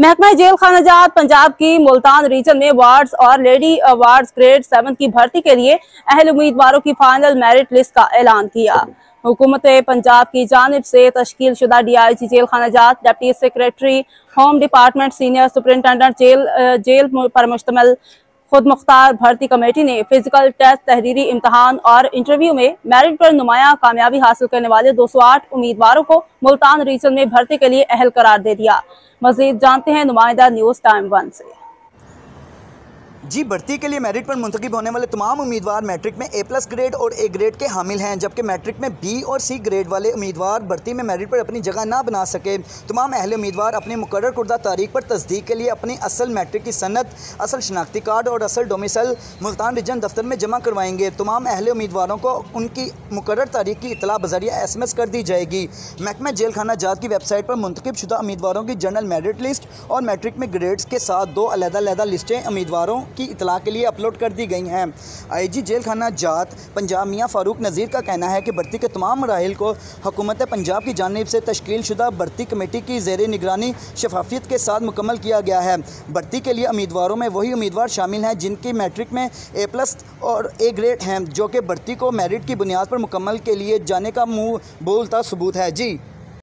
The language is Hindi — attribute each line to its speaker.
Speaker 1: महकमा जेल खानाजात पंजाब की मुल्तान रीजन में वार्ड्स और लेडी वार्ड्स ग्रेड 7 की भर्ती के लिए अहल उम्मीदवारों की फाइनल मेरिट लिस्ट का ऐलान किया। हुकूमत पंजाब की जानिब से तश्कील शुदा DIG जेल खानाजात, deputy secretary home department, senior superintendent jail पर मुश्तमिल खुद मुख्तार भर्ती कमेटी ने फिजिकल टेस्ट, तहरीरी इम्तहान और इंटरव्यू में मेरिट पर नुमाया कामयाबी हासिल करने वाले 208 उम्मीदवारों को मुल्तान रीजन में भर्ती के लिए अहल करार दे दिया। मजीद जानते हैं नुमाइंदा न्यूज़ टाइम 1 से।
Speaker 2: जी, भर्ती के लिए मेरिट पर मुंतखब होने वाले तमाम उम्मीदवार मैट्रिक में A+ ग्रेड और A ग्रेड के हामिल हैं, जबकि मैट्रिक में B और C ग्रेड वाले उम्मीदवार भर्ती में मेरिट पर अपनी जगह ना बना सके। तमाम अहले उम्मीदवार अपनी मुकर्रर कुर्दा तारीख पर तस्दीक के लिए अपनी असल मैट्रिक की सनद, असल शनाख्ती कार्ड और असल डोमिसाइल मुल्तान रीजन दफ्तर में जमा करवाएंगे। तमाम अहले उम्मीदवारों को उनकी मुकर्रर तारीख की इतला बज़रिया SMS कर दी जाएगी। महकमा जेल खानाजात की वेबसाइट पर मुंतखब शुदा उम्मीदवारों की जनरल मेरिट लिस्ट और मैट्रिक में ग्रेड्स के साथ 2 अलग-अलग लिस्टें उम्मीदवारों की इतला के लिए अपलोड कर दी गई हैं। IG जेल खानाजात पंजाब मियां फारूक नज़ीर का कहना है कि भर्ती के तमाम मराहिल को हुकूमत पंजाब की जानिब से तश्कील शुदा भर्ती कमेटी की ज़ेर निगरानी शफाफियत के साथ मुकम्मल किया गया है। भर्ती के लिए उम्मीदवारों में वही उम्मीदवार शामिल हैं जिनकी मैट्रिक में A+ और A ग्रेड हैं, जो कि भर्ती को मेरिट की बुनियाद पर मुकम्मल के लिए जाने का मुँह बोलता सबूत है। जी।